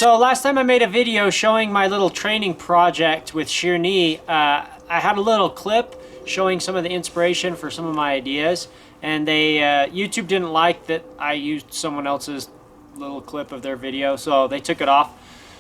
So last time I made a video showing my little training project with Sherni, I had a little clip showing some of the inspiration for some of my ideas, and YouTube didn't like that I used someone else's little clip of their video, so they took it off.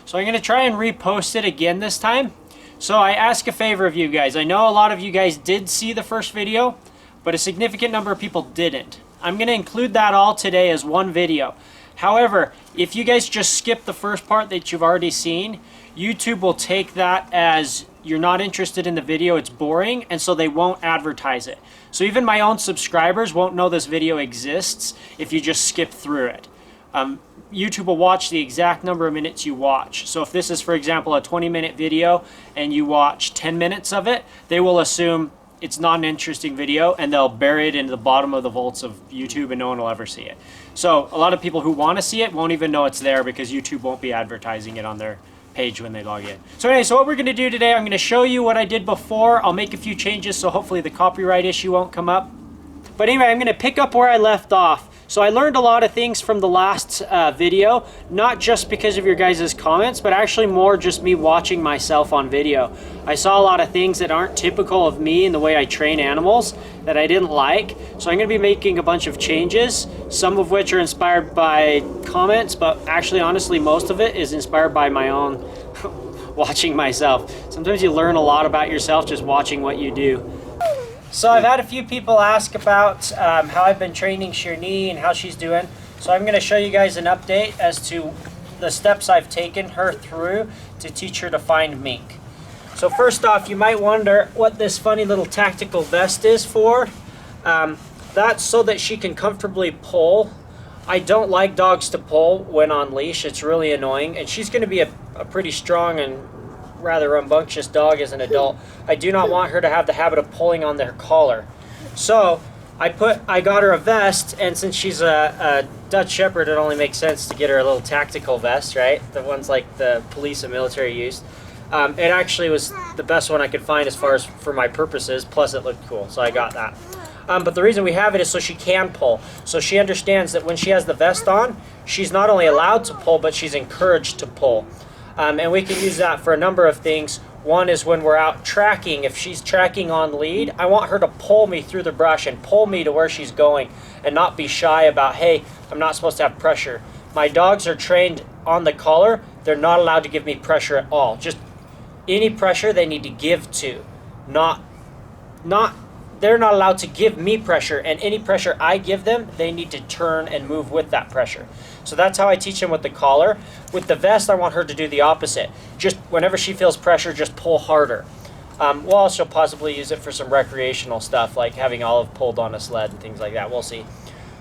So I'm going to try and repost it again this time. So I ask a favor of you guys. I know a lot of you guys did see the first video, but a significant number of people didn't. I'm going to include that all today as one video. However, if you guys just skip the first part that you've already seen, YouTube will take that as you're not interested in the video, it's boring, and so they won't advertise it. So even my own subscribers won't know this video exists if you just skip through it. YouTube will watch the exact number of minutes you watch. So if this is, for example, a 20-minute video and you watch 10 minutes of it, they will assume it's not an interesting video and they'll bury it into the bottom of the vaults of YouTube and no one will ever see it. So a lot of people who want to see it won't even know it's there because YouTube won't be advertising it on their page when they log in. So anyway, so what we're going to do today, I'm going to show you what I did before. I'll make a few changes so hopefully the copyright issue won't come up. But anyway, I'm going to pick up where I left off. So I learned a lot of things from the last video, not just because of your guys' comments, but actually more just me watching myself on video. I saw a lot of things that aren't typical of me in the way I train animals that I didn't like. So I'm going to be making a bunch of changes, some of which are inspired by comments, but actually, honestly, most of it is inspired by my own watching myself. Sometimes you learn a lot about yourself just watching what you do. So I've had a few people ask about how I've been training Sherni and how she's doing. So I'm going to show you guys an update as to the steps I've taken her through to teach her to find mink. So first off, you might wonder what this funny little tactical vest is for. That's so that she can comfortably pull. I don't like dogs to pull when on leash. It's really annoying. And she's going to be a pretty strong and rather rambunctious dog as an adult. I do not want her to have the habit of pulling on their collar. So I got her a vest, and since she's a Dutch Shepherd, it only makes sense to get her a little tactical vest, right? The ones like the police and military used. It actually was the best one I could find as far as for my purposes, plus it looked cool, so I got that. But the reason we have it is so she can pull. So she understands that when she has the vest on, she's not only allowed to pull, but she's encouraged to pull. And we can use that for a number of things. One is when we're out tracking. If she's tracking on lead, I want her to pull me through the brush and pull me to where she's going and not be shy about, hey, I'm not supposed to have pressure. My dogs are trained on the collar. They're not allowed to give me pressure at all. Just any pressure they need to give to. They're not allowed to give me pressure, and any pressure I give them, they need to turn and move with that pressure. So that's how I teach them with the collar. With the vest, I want her to do the opposite. Just whenever she feels pressure, just pull harder. We'll also possibly use it for some recreational stuff, like having Olive pulled on a sled and things like that. We'll see.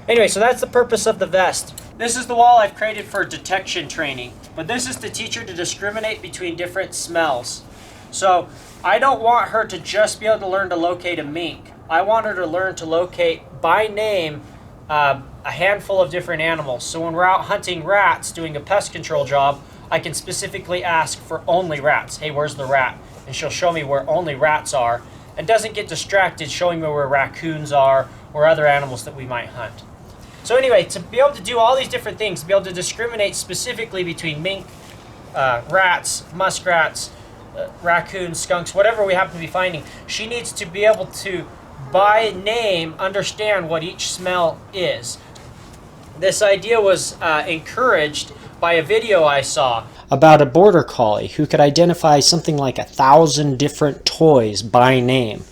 Anyway, so that's the purpose of the vest. This is the wall I've created for detection training, but this is to teach her to discriminate between different smells. So I don't want her to just be able to learn to locate a mink. I want her to learn to locate by name a handful of different animals. So when we're out hunting rats, doing a pest control job, I can specifically ask for only rats. Hey, where's the rat? And she'll show me where only rats are and doesn't get distracted showing me where raccoons are or other animals that we might hunt. So anyway, to be able to do all these different things, to be able to discriminate specifically between mink, rats, muskrats, raccoons, skunks, whatever we happen to be finding, she needs to be able to, by name, understand what each smell is. This idea was encouraged by a video I saw about a border collie who could identify something like 1,000 different toys by name.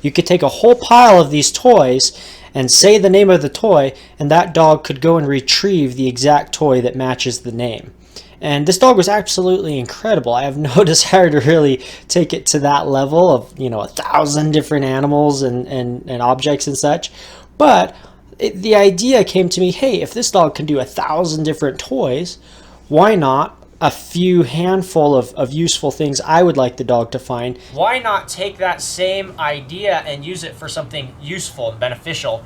You could take a whole pile of these toys and say the name of the toy, and that dog could go and retrieve the exact toy that matches the name. And this dog was absolutely incredible. I have no desire to really take it to that level of, 1,000 different animals and objects and such. But the idea came to me, hey, if this dog can do 1,000 different toys, why not a few handful of useful things I would like the dog to find? Why not take that same idea and use it for something useful and beneficial,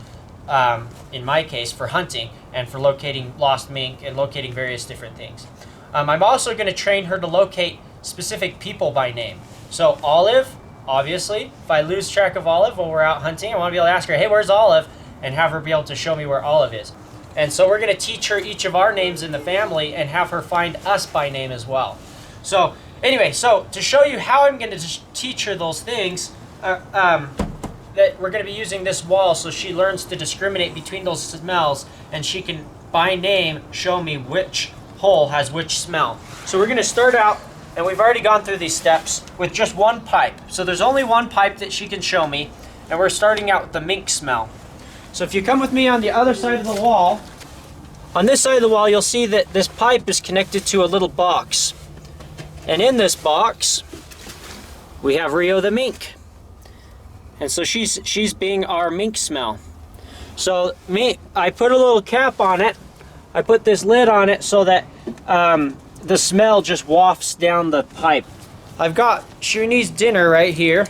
in my case, for hunting and for locating lost mink and locating various different things. I'm also going to train her to locate specific people by name. So Olive, obviously, if I lose track of Olive while we're out hunting, I want to be able to ask her, hey, where's Olive? And have her be able to show me where Olive is. And so we're going to teach her each of our names in the family and have her find us by name as well. So anyway, so to show you how I'm going to teach her those things, that we're going to be using this wall so she learns to discriminate between those smells, and she can by name show me which hole has which smell. So we're going to start out, and we've already gone through these steps, with just one pipe. So there's only one pipe that she can show me, and we're starting out with the mink smell. So if you come with me on the other side of the wall, on this side of the wall you'll see that this pipe is connected to a little box. And in this box we have Rio the mink. And so she's being our mink smell. So I put a little cap on it. I put this lid on it so that the smell just wafts down the pipe. I've got Sherni's dinner right here,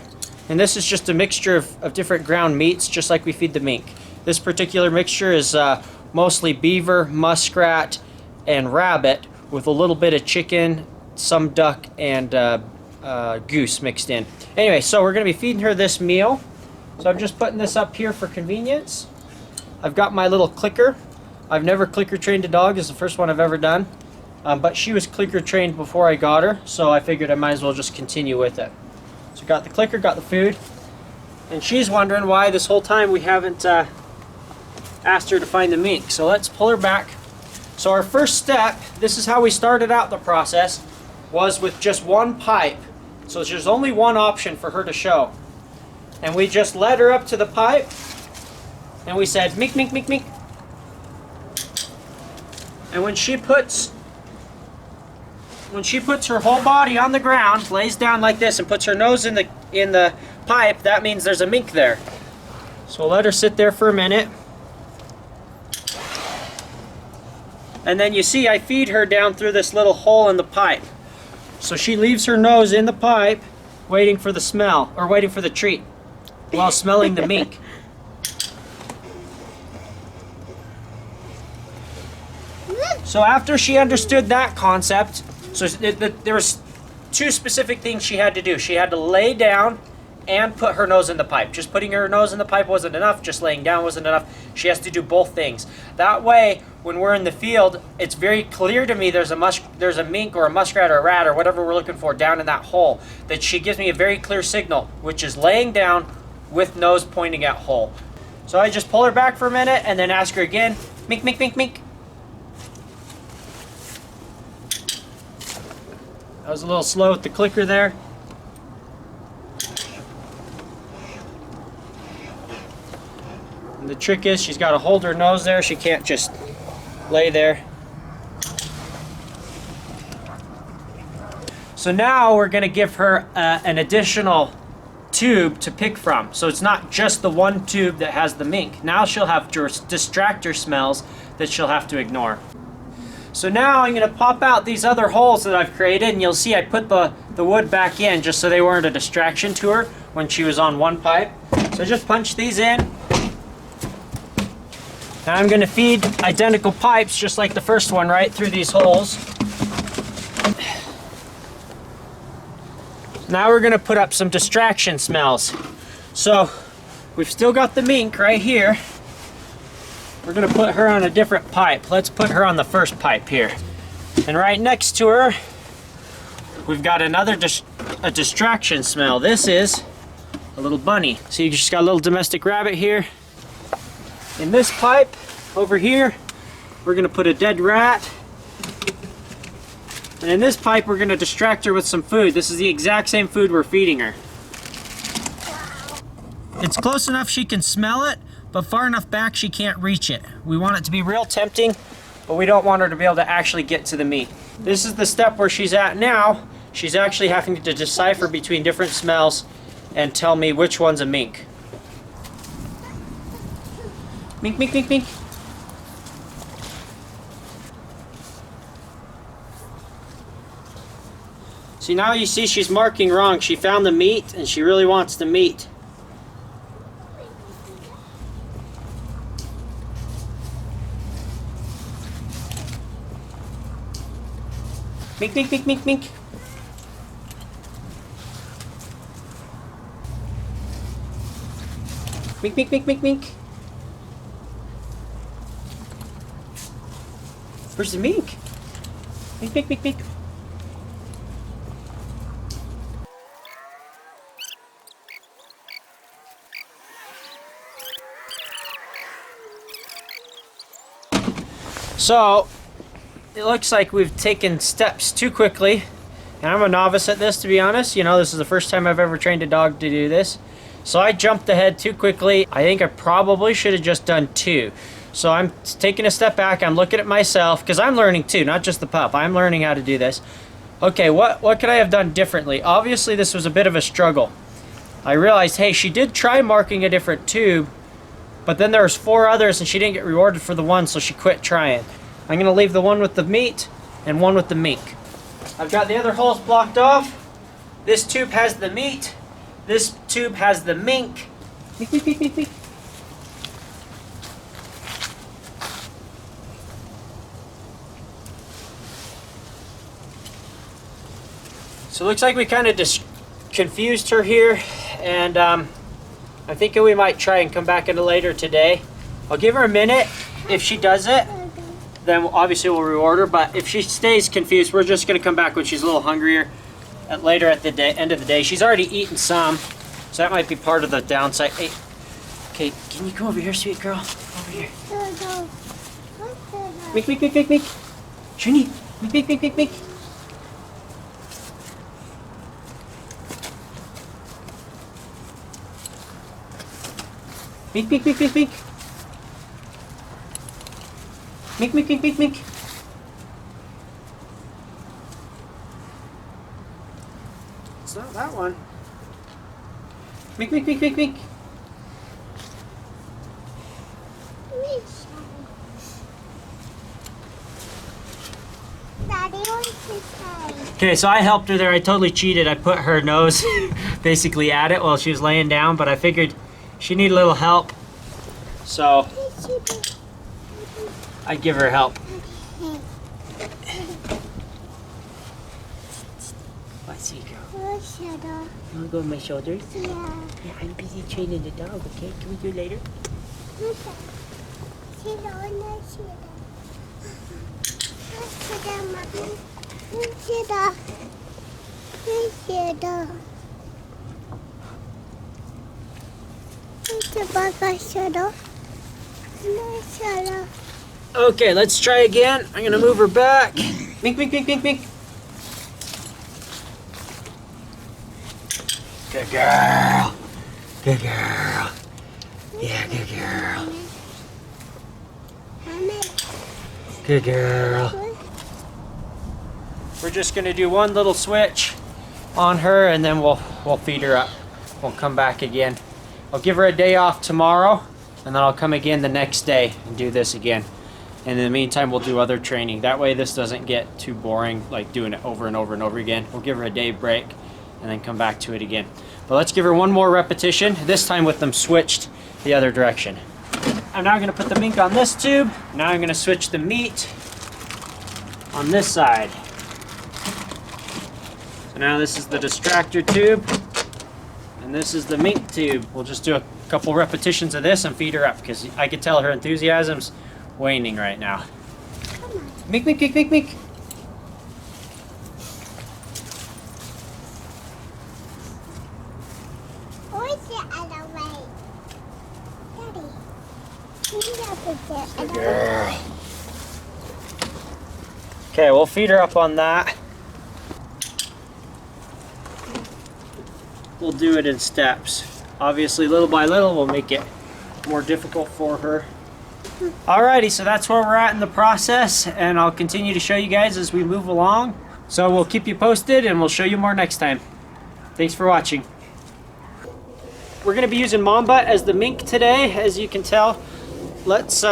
and this is just a mixture of different ground meats, just like we feed the mink. This particular mixture is mostly beaver, muskrat, and rabbit, with a little bit of chicken, some duck, and goose mixed in. Anyway, so we're going to be feeding her this meal. So I'm just putting this up here for convenience. I've got my little clicker. I've never clicker trained a dog. It's the first one I've ever done. But she was clicker trained before I got her, so I figured I might as well just continue with it. So got the clicker, got the food, and she's wondering why this whole time we haven't asked her to find the mink. So let's pull her back. So our first step, this is how we started out the process, was with just one pipe. So there's only one option for her to show. And we just led her up to the pipe, and we said, mink, mink, mink, mink. And when she puts her whole body on the ground, lays down like this, and puts her nose in the pipe, that means there's a mink there. So we'll let her sit there for a minute. And then you see I feed her down through this little hole in the pipe. So she leaves her nose in the pipe, waiting for the smell, or waiting for the treat, while smelling the mink. So after she understood that concept, so there was two specific things she had to do. She had to lay down and put her nose in the pipe. Just putting her nose in the pipe wasn't enough. Just laying down wasn't enough. She has to do both things. That way, when we're in the field, it's very clear to me there's a mink or a muskrat or a rat or whatever we're looking for down in that hole. That she gives me a very clear signal, which is laying down with nose pointing at hole. So I just pull her back for a minute and then ask her again, mink, mink, mink, mink. I was a little slow with the clicker there. And the trick is she's got to hold her nose there. She can't just lay there. So now we're going to give her an additional tube to pick from. So it's not just the one tube that has the mink. Now she'll have distractor smells that she'll have to ignore. So now I'm going to pop out these other holes that I've created, and you'll see I put the wood back in just so they weren't a distraction to her when she was on one pipe. So just punch these in. Now I'm going to feed identical pipes just like the first one right through these holes. Now we're going to put up some distraction smells. So we've still got the mink right here. We're going to put her on a different pipe. Let's put her on the first pipe here. And right next to her, we've got another a distraction smell. This is a little bunny. So you just got a little domestic rabbit here. In this pipe over here, we're going to put a dead rat. And in this pipe, we're going to distract her with some food. This is the exact same food we're feeding her. It's close enough she can smell it, but far enough back she can't reach it. We want it to be real tempting, but we don't want her to be able to actually get to the meat. This is the step where she's at now. She's actually having to decipher between different smells and tell me which one's a mink. Mink, mink, mink, mink. See, now you see she's marking wrong. She found the meat and she really wants the meat. Mink, mink, mink, mink, mink. Mink, mink, mink, mink, mink. Where's the mink? Mink, mink, mink, mink. So, it looks like we've taken steps too quickly. And I'm a novice at this, to be honest. You know, this is the first time I've ever trained a dog to do this. So I jumped ahead too quickly. I think I probably should have just done 2. So I'm taking a step back. I'm looking at myself, because I'm learning too, not just the pup. I'm learning how to do this. Okay, what could I have done differently? Obviously, this was a bit of a struggle. I realized, hey, she did try marking a different tube, but then there was 4 others and she didn't get rewarded for the one, so she quit trying. I'm gonna leave the one with the meat and one with the mink. I've got the other holes blocked off. This tube has the meat. This tube has the mink. Mink, mink, mink, mink, mink. So it looks like we kind of just confused her here, and I'm thinking we might try and come back in later today. I'll give her a minute. If she does it, then obviously we'll reward her, but if she stays confused, we're just gonna come back when she's a little hungrier later at the end of the day. She's already eaten some, so that might be part of the downside. Hey, okay, can you come over here, sweet girl? Over here. Mink, mink, mink, mink, mink. Sherni, mink, mink, mink, mink, mink. Mink, mink, mink, mink, mink. Mink, mink, mink, mink, mink. It's not that one. Mink, mink, mink, mink, mink. Okay, so I helped her there. I totally cheated. I put her nose basically at it while she was laying down, but I figured she needed a little help, so I'd give her help. What, sweet girl? You want to go on my shoulders? Yeah. Yeah, I'm busy training the dog, okay? Can we do it later? Okay, let's try again. I'm gonna move her back. Mink, mink, mink, mink, mink. Good girl. Good girl. Yeah, good girl. Good girl. We're just gonna do one little switch on her, and then we'll feed her up. We'll come back again. I'll give her a day off tomorrow, and then I'll come again the next day and do this again. And in the meantime, we'll do other training. That way this doesn't get too boring, like doing it over and over and over again. We'll give her a day break and then come back to it again. But let's give her one more repetition, this time with them switched the other direction. I'm now gonna put the mink on this tube. Now I'm gonna switch the meat on this side. So now this is the distractor tube, and this is the mink tube. We'll just do a couple repetitions of this and feed her up, because I can tell her enthusiasm's waning right now. Mink, mink, mink, mink, mink. Good girl. Okay, we'll feed her up on that. We'll do it in steps. Obviously, little by little, we'll make it more difficult for her. Alrighty, so that's where we're at in the process, and I'll continue to show you guys as we move along. So we'll keep you posted, and we'll show you more next time. Thanks for watching. We're going to be using Mamba as the mink today, as you can tell. Let's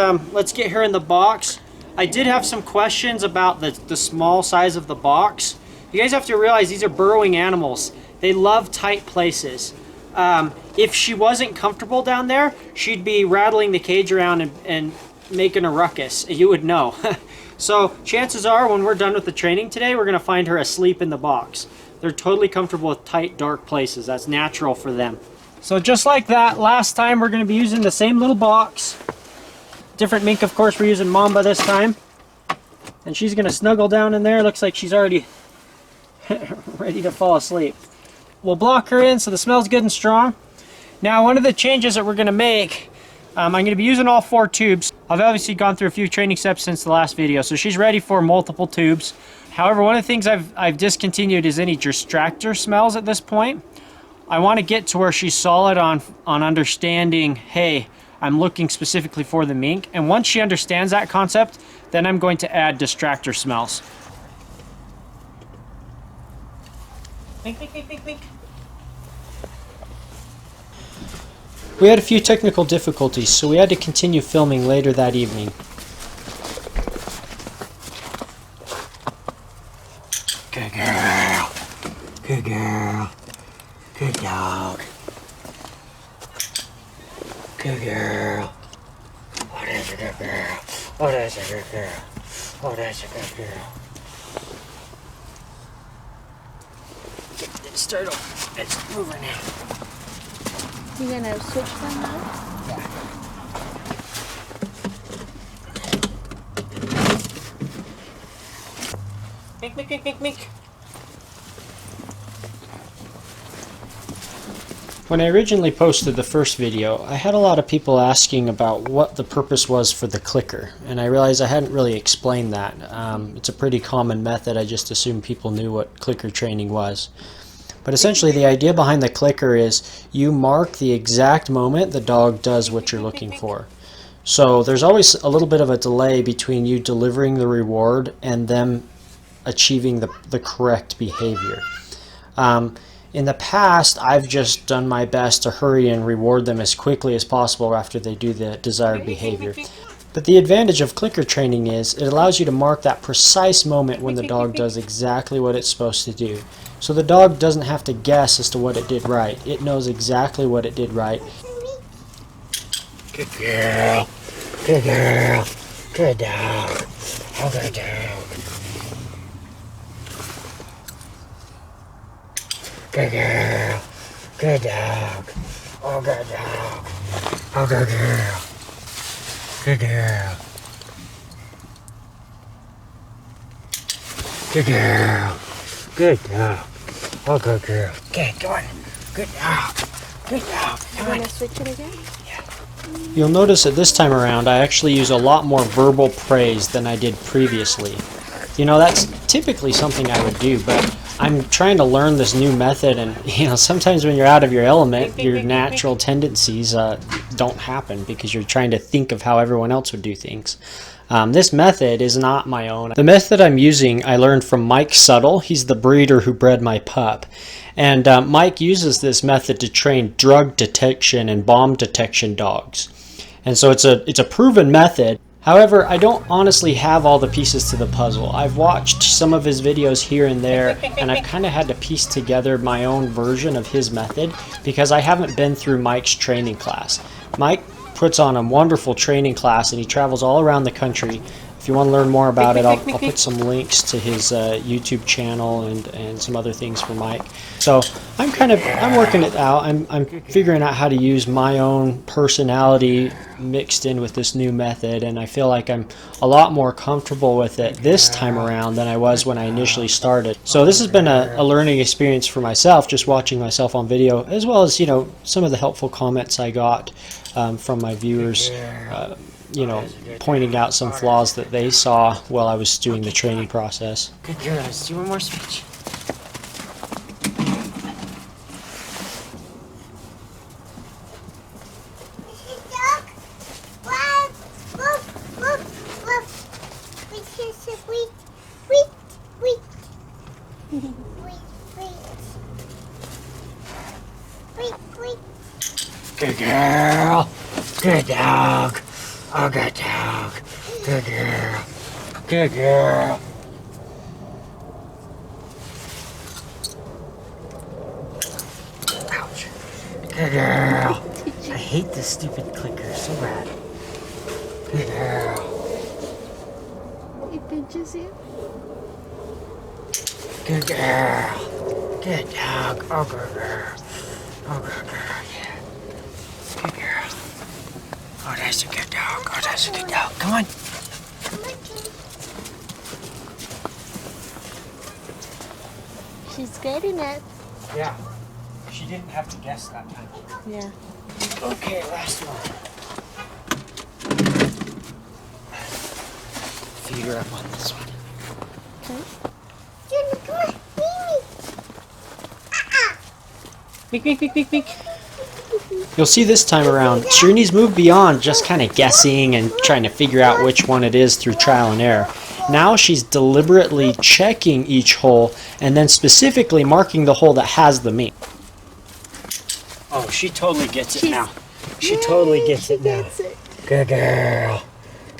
get her in the box. I did have some questions about the small size of the box. You guys have to realize these are burrowing animals. They love tight places. If she wasn't comfortable down there, she'd be rattling the cage around and making a ruckus. You would know. So chances are when we're done with the training today, we're gonna find her asleep in the box. They're totally comfortable with tight, dark places. That's natural for them. So just like that, last time we're gonna be using the same little box. Different mink, of course, we're using Mamba this time. And she's gonna snuggle down in there. Looks like she's already ready to fall asleep. We'll block her in so the smell's good and strong. Now, one of the changes that we're gonna make, I'm gonna be using all 4 tubes. I've obviously gone through a few training steps since the last video, so she's ready for multiple tubes. However, one of the things I've discontinued is any distractor smells at this point. I want to get to where she's solid on understanding, hey, I'm looking specifically for the mink. And once she understands that concept, then I'm going to add distractor smells. Mink, mink, mink, mink, mink. We had a few technical difficulties, so we had to continue filming later that evening. Good girl. Good girl. Good dog. Good girl. Oh, that's a good girl. Oh, that's a good girl. Oh, that's a good girl. Get this turtle. It's moving now. You gonna switch them now? Yeah. Mink, mink, mink, mink, mink. When I originally posted the first video, I had a lot of people asking about what the purpose was for the clicker, and I realized I hadn't really explained that. It's a pretty common method. I just assumed people knew what clicker training was. But essentially the idea behind the clicker is you mark the exact moment the dog does what you're looking for. So there's always a little bit of a delay between you delivering the reward and them achieving the correct behavior. In the past, I've just done my best to hurry and reward them as quickly as possible after they do the desired behavior. But the advantage of clicker training is it allows you to mark that precise moment when the dog does exactly what it's supposed to do. So the dog doesn't have to guess as to what it did right. It knows exactly what it did right. Good girl. Good girl. Good dog. Oh, good dog. Good girl. Good dog. Oh, good dog. Oh, good girl. Good girl. Good girl. Good dog. Oh, good girl. Okay, come on. Good dog. Good dog. Come on. You wanna switch it again? Yeah. You'll notice that this time around I actually use a lot more verbal praise than I did previously. You know, that's typically something I would do, but I'm trying to learn this new method, and you know, sometimes when you're out of your element, your natural tendencies don't happen because you're trying to think of how everyone else would do things. This method is not my own. The method I'm using I learned from Mike Suttle. He's the breeder who bred my pup. And Mike uses this method to train drug detection and bomb detection dogs. And so it's a proven method. However, I don't honestly have all the pieces to the puzzle. I've watched some of his videos here and there, and I've kind of had to piece together my own version of his method because I haven't been through Mike's training class. Mike puts on a wonderful training class, and he travels all around the country. If you want to learn more about it, I'll put some links to his YouTube channel and some other things for Mike. So I'm working it out. I'm figuring out how to use my own personality mixed in with this new method, and I feel like I'm a lot more comfortable with it this time around than I was when I initially started. So this has been a learning experience for myself, just watching myself on video, as well as, you know, some of the helpful comments I got from my viewers, you know, pointing out some flaws that they saw while I was doing the training process. Good girl, let's do one more speech. Good girl. Good dog. Oh, good dog. Good girl. Good girl. Ouch. Good girl. I hate this stupid clicker so bad. Good girl. It pinches you? Good girl. Good dog. Oh, good girl. Oh, good girl, yeah. Good girl. Oh, that's a good dog. Oh, that's a good dog. Come on. She's getting it. Yeah. She didn't have to guess that time. Yeah. Okay, last one. Feed her up on this one. Okay. Sherni, come on. Mink, mink, mink, mink, mink. You'll see this time around, Sherni's moved beyond just kind of guessing and trying to figure out which one it is through trial and error. Now she's deliberately checking each hole and then specifically marking the hole that has the mink. Oh, she totally gets it now. She totally gets it now. Good girl.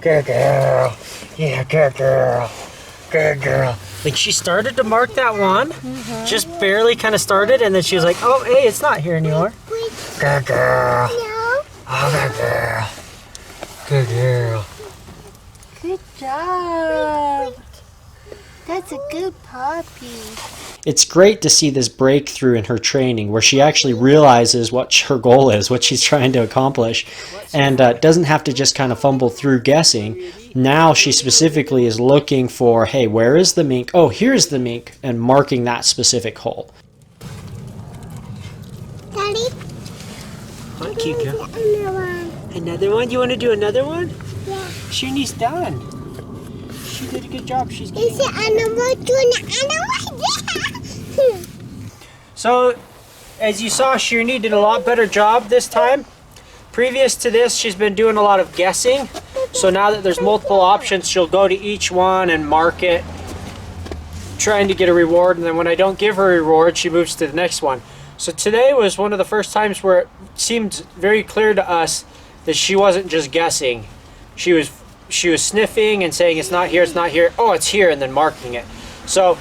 Good girl. Yeah, good girl. Good girl. Like she started to mark that one, just barely kind of started, and then she was like, oh, hey, it's not here anymore. Good girl. No. Oh, good girl. Good girl. Good job. That's a good puppy. It's great to see this breakthrough in her training where she actually realizes what her goal is, what she's trying to accomplish, and doesn't have to just kind of fumble through guessing. Now she specifically is looking for, hey, where is the mink? Oh, here's the mink, and marking that specific hole. Daddy. Hi, cute girl. Another one. Another one? You want to do another one? Yeah. Sherni's done. She did a good job. She's getting Is it another one? Yeah. So, as you saw, Sherni did a lot better job this time. Previous to this, she's been doing a lot of guessing. So now that there's multiple options, she'll go to each one and mark it, trying to get a reward. And then when I don't give her a reward, she moves to the next one. So today was one of the first times where it seemed very clear to us that she wasn't just guessing. She was sniffing and saying, it's not here, it's not here. Oh, it's here, and then marking it. So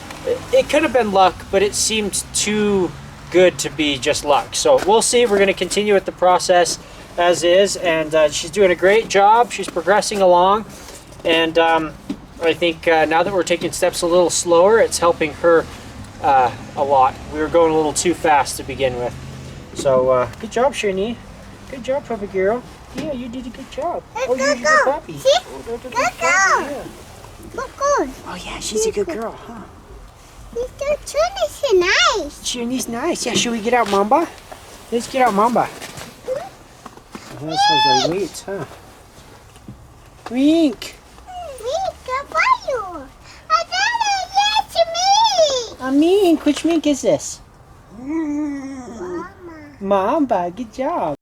it could have been luck, but it seemed too good to be just luck. So we'll see. We're going to continue with the process as is, and she's doing a great job. She's progressing along, and I think now that we're taking steps a little slower, it's helping her a lot. We were going a little too fast to begin with. So good job, Sherni. Good job, puppy girl. Yeah, you did a good job. Oh, you're a good puppy. See? Oh, Good puppy, girl. yeah. Good girl. Oh yeah, she's a good girl, huh? Sherni's nice. Sherni's nice. Yeah, should we get out Mamba? Let's get out Mamba. Oh, that sounds like weights, huh? Mink! A mink! Which mink is this? Mama. Mamba, good job.